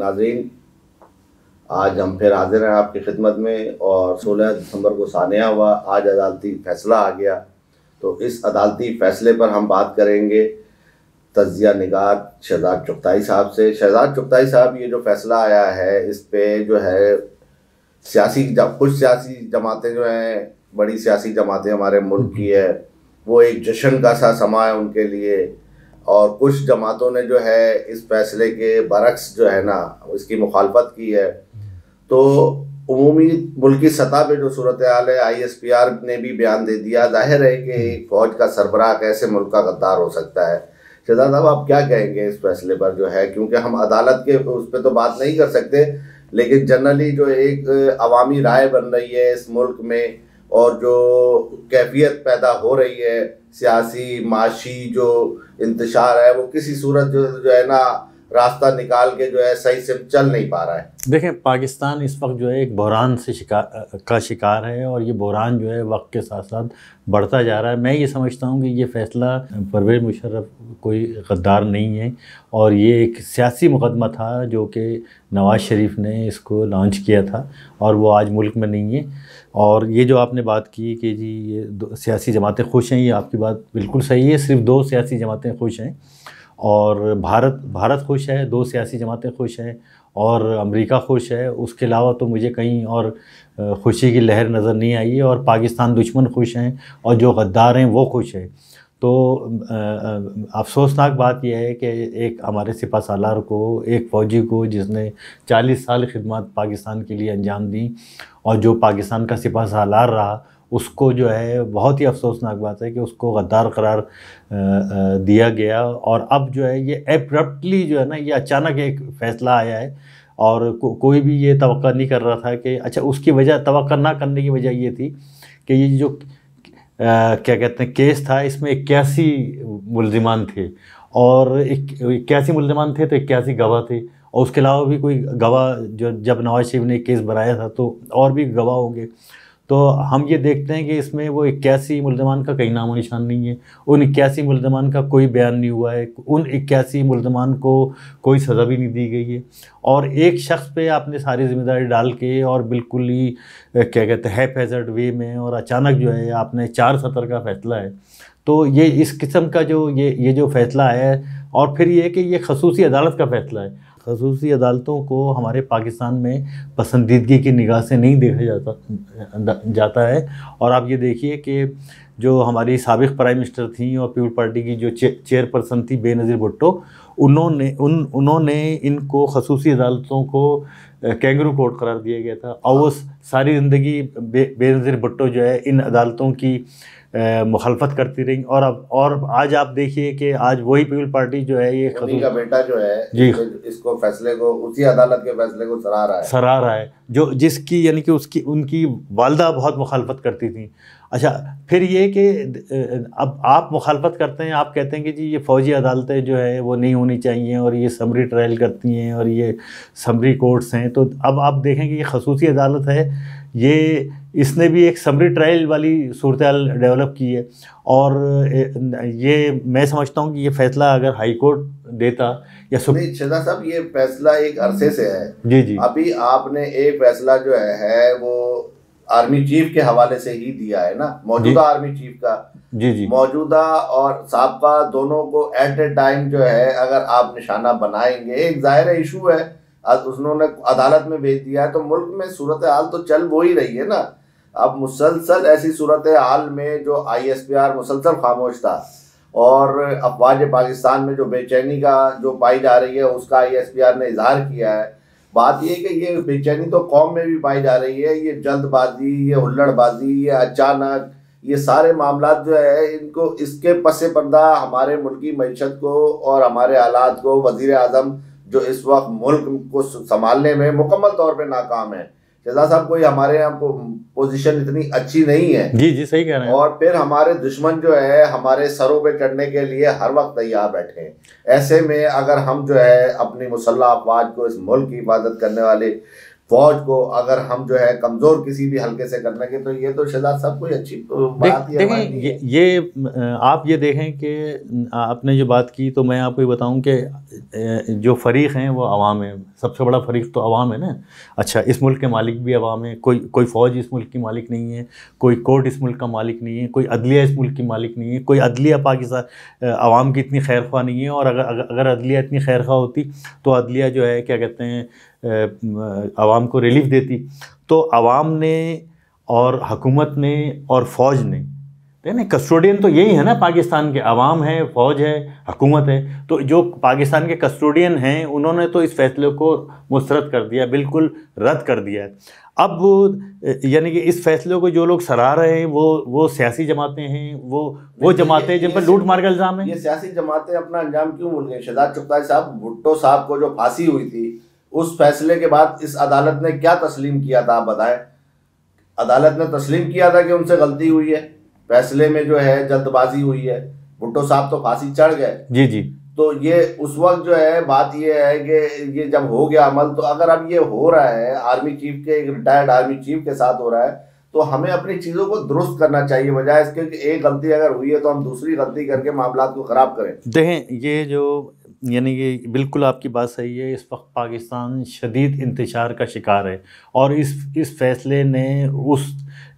नाज़रीन, आज हम फिर हाजिर हैं आपकी खिदमत में और 16 दिसंबर को सानिया हुआ, आज अदालती फ़ैसला आ गया। तो इस अदालती फ़ैसले पर हम बात करेंगे तज्ज़िया निगार शहजाद चुग़ताई साहब से। शहजाद चुग़ताई साहब, ये जो फ़ैसला आया है इस पे जो है कुछ सियासी जमातें जो हैं, बड़ी सियासी जमातें हमारे मुल्क की है, वो एक जश्न का सा समा है उनके लिए, और कुछ जमातों ने जो है इस फैसले के बरक्स जो है ना इसकी मुखालफत की है। तो उमूमी मुल्की सतह पे जो सूरत हाल है, ISPR ने भी बयान दे दिया। जाहिर है कि एक फ़ौज का सरबराह कैसे मुल्क का गद्दार हो सकता है। शहजाद साहब, आप क्या कहेंगे इस फैसले पर जो है, क्योंकि हम अदालत के उस पर तो बात नहीं कर सकते, लेकिन जनरली जो एक अवामी राय बन रही है इस मुल्क में और जो कैफियत पैदा हो रही है सियासी माशी जो इंतशार है, वो किसी सूरत जो है ना रास्ता निकाल के जो है सही से चल नहीं पा रहा है। देखें, पाकिस्तान इस वक्त जो है एक बहरान से शिकार है और ये बहरान जो है वक्त के साथ साथ बढ़ता जा रहा है। मैं ये समझता हूँ कि ये फ़ैसला परवेज़ मुशर्रफ कोई गद्दार नहीं है और ये एक सियासी मुकदमा था जो कि नवाज़ शरीफ ने इसको लॉन्च किया था और वो आज मुल्क में नहीं है। और ये जो आपने बात की कि जी ये सियासी जमातें खुश हैं, ये आपकी बात बिल्कुल सही है। सिर्फ 2 सियासी जमातें खुश हैं और भारत खुश है, 2 सियासी जमातें खुश हैं और अमेरिका खुश है। उसके अलावा तो मुझे कहीं और खुशी की लहर नज़र नहीं आई है। और पाकिस्तान दुश्मन खुश हैं और जो गद्दार हैं वो खुश हैं। तो अफसोसनाक बात यह है कि एक हमारे सिपहसालार को, एक फ़ौजी को जिसने 40 साल खिदमत पाकिस्तान के लिए अंजाम दी और जो पाकिस्तान का सिपहसालार रहा, उसको जो है बहुत ही अफसोसनाक बात है कि उसको गद्दार करार दिया गया। और अब जो है ये एब्रप्टली जो है ना, ये अचानक एक फ़ैसला आया है और कोई भी ये तवक्का नहीं कर रहा था कि अच्छा, उसकी वजह तवक्का ना करने की वजह ये थी कि ये जो क्या कहते हैं केस था, इसमें 81 मुल्ज़िमान थे और 81 मुल्ज़िमान थे तो 81 गवाह थे और उसके अलावा भी कोई गवाह जो जब नवाज़ शरीफ ने केस बनाया था तो और भी गवाह होंगे। तो हम ये देखते हैं कि इसमें वो 81 मुल्ज़िमान का कहीं नामो निशान नहीं है। उन 81 मुल्ज़िमान का कोई बयान नहीं हुआ है, उन 81 मुल्ज़िमान को कोई सज़ा भी नहीं दी गई है और एक शख्स पे आपने सारी ज़िम्मेदारी डाल के और बिल्कुल ही क्या कहते हैं हैज़ार्ड वे में और अचानक जो है आपने 4 सतर का फ़ैसला है। तो ये इस किस्म का जो ये जो फ़ैसला है और फिर ये कि ये खसूसी अदालत का फ़ैसला है। खसूसी अदालतों को हमारे पाकिस्तान में पसंदीदगी की निगाह से नहीं देखा जाता है। और आप ये देखिए कि जो हमारी साबिक़ प्राइम मिनिस्टर थी और पीपल पार्टी की जो चेयरपर्सन थी बेनज़ीर भुट्टो, उन्होंने इनको खसूसी अदालतों को कैंगरू कोर्ट करार दिया गया था और वो सारी ज़िंदगी बेनज़ीर भुट्टो जो है इन अदालतों की मुखालफत करती रही। और आज आप देखिए कि आज वही पीपल पार्टी जो है ये उन्हीं का बेटा जो है जी इसको फैसले को, उसी अदालत के फैसले को सराहा रहा है जो जिसकी यानी कि उनकी वालदा बहुत मुखालफत करती थी। अच्छा, फिर ये कि अब आप मुखालफत करते हैं, आप कहते हैं कि जी ये फ़ौजी अदालतें जो है वो नहीं होनी चाहिए और ये समरी ट्रायल करती हैं और ये समरी कोर्ट्स हैं। तो अब आप देखें कि ये खसूसी अदालत है, ये इसने भी एक समरी ट्रायल वाली सूरत हाल डेवलप की है। और ये मैं समझता हूँ कि ये फ़ैसला अगर हाई कोर्ट देता या शहजाद साहब, ये फैसला एक अरसे से है। जी। अभी आपने एक फैसला जो है वो आर्मी चीफ के हवाले से ही दिया है ना, मौजूदा आर्मी चीफ का। जी मौजूदा और साबका दोनों को एट ए टाइम जो है अगर आप निशाना बनाएंगे, एक ज़ाहिर इशू है, उन्होंने अदालत में भेज दिया है, तो मुल्क में सूरत हाल तो चल वो ही रही है ना। अब मुसलसल ऐसी सूरत हाल में जो ISPR मुसलसल खामोश था और अफवाज पाकिस्तान में जो बेचैनी का जो पाई जा रही है उसका ISPR ने इजहार किया है। बात ये कि ये बेचैनी तो कौम में भी पाई जा रही है, ये जल्दबाजी, ये हुल्लड़बाजी, ये अचानक, ये सारे मामला जो है इनको इसके पसे पर्दा हमारे मुल्क की मईशत को और हमारे हालात को वज़ीर आज़म जो इस वक्त मुल्क को संभालने में मुकम्मल तौर पे नाकाम है। शहजाद साहब, कोई हमारे यहाँ पोजीशन इतनी अच्छी नहीं है। जी सही कह रहे हैं। और फिर हमारे दुश्मन जो है हमारे सरों पे चढ़ने के लिए हर वक्त तैयार बैठे हैं। ऐसे में अगर हम जो है अपनी मुसल्लह अफवाज को, इस मुल्क की हिफाजत करने वाले फौज को अगर हम जो है कमजोर किसी भी हल्के से करने के, तो ये तो शहजाद साहब कोई अच्छी बात ही देखें ये आप ये देखें कि आपने जो बात की, तो मैं आपको ये बताऊं कि जो फरीक हैं वो अवाम है, सबसे बड़ा फरीक तो अवाम है ना। अच्छा, इस मुल्क के मालिक भी अवाम है, कोई फ़ौज इस मुल्क की मालिक नहीं है, कोई कोर्ट इस मुल्क का मालिक नहीं है, कोई अदलिया इस मुल्क की मालिक नहीं है, कोई अदलिया पाकिस्तान अवाम की इतनी खैर ख्वाह नहीं है। और अगर अदलिया इतनी खैर ख्वाह होती तो अदलिया जो है क्या कहते हैं आवाम को रिलीफ देती। तो आवाम ने और हुकूमत ने और फ़ौज ने, यानी कस्टोडियन तो यही है ना पाकिस्तान के, आवाम है, फ़ौज है, हुकूमत है। तो जो पाकिस्तान के कस्टोडियन हैं उन्होंने तो इस फैसले को मुस्तरद कर दिया, बिल्कुल रद्द कर दिया है। अब यानी कि इस फैसले को जो लोग सराह रहे हैं वो सियासी जमातें हैं, वो जमातें जिन पर लूट मार का इल्ज़ाम है। ये सियासी जमातें अपना अंजाम क्यों भूल गई? शहजाद चुगताई साहब, भुट्टो साहब को जो फांसी हुई थी, उस फैसले के बाद इस अदालत ने क्या तस्लीम किया था, आप बताएं। अदालत ने तस्लीम किया था कि उनसे गलती हुई है, फैसले में जो है जल्दबाजी हुई है। भुट्टो साहब तो फांसी चढ़ गए। जी जी। तो ये उस वक्त जो है बात ये है कि ये जब हो गया अमल, तो अगर अब ये हो रहा है आर्मी चीफ के, एक रिटायर्ड आर्मी चीफ के साथ हो रहा है, तो हमें अपनी चीज़ों को दुरुस्त करना चाहिए, बजाय इसके कि एक गलती अगर हुई है तो हम दूसरी गलती करके मामला को ख़राब करें। देखें, ये जो यानी कि बिल्कुल आपकी बात सही है। इस वक्त पाकिस्तान शदीद इंतशार का शिकार है और इस फैसले ने उस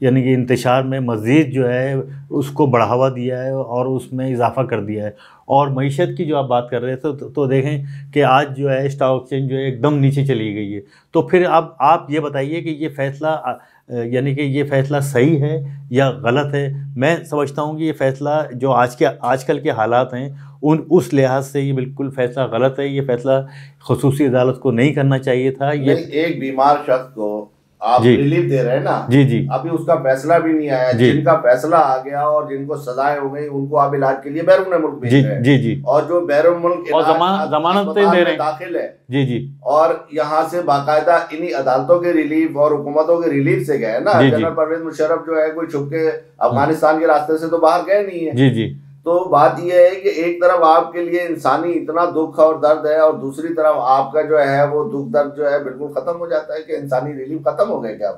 यानी कि इंतशार में मज़ीद जो है उसको बढ़ावा दिया है और उसमें इजाफ़ा कर दिया है। और मईशत की जो आप बात कर रहे थे तो देखें कि आज जो है स्टॉक एक्सचेंज जो है एकदम नीचे चली गई है। तो फिर अब आप ये बताइए कि ये फ़ैसला यानी कि ये फ़ैसला सही है या गलत है? मैं समझता हूँ कि ये फ़ैसला जो आजकल के हालात हैं उस लिहाज से ये बिल्कुल फ़ैसला गलत है। ये फ़ैसला खुसूसी अदालत को नहीं करना चाहिए था। ये एक बीमार शख्स को आप रिलीफ दे रहे हैं ना। जी जी। अभी उसका फैसला भी नहीं आया, जिनका फैसला आ गया और जिनको सजाएं हो गई उनको आप इलाज के लिए बैरून मुल्क भेज रहे हैं। जी जी। और जो बैरून मुल्क और जमानत दे रहे हैं, दाखिल है। जी जी। और यहाँ से बाकायदा इन्हीं अदालतों के रिलीफ और हुकूमतों के रिलीफ से गए ना। जनरल परवेज मुशर्रफ जो है कोई छुप के अफगानिस्तान के रास्ते से तो बाहर गए नहीं है। जी जी। तो बात यह है कि एक तरफ आपके लिए इंसानी इतना दुख और दर्द है और दूसरी तरफ आपका जो है वो दुख दर्द जो है बिल्कुल खत्म हो जाता है कि इंसानी रिलीफ खत्म हो गए क्या?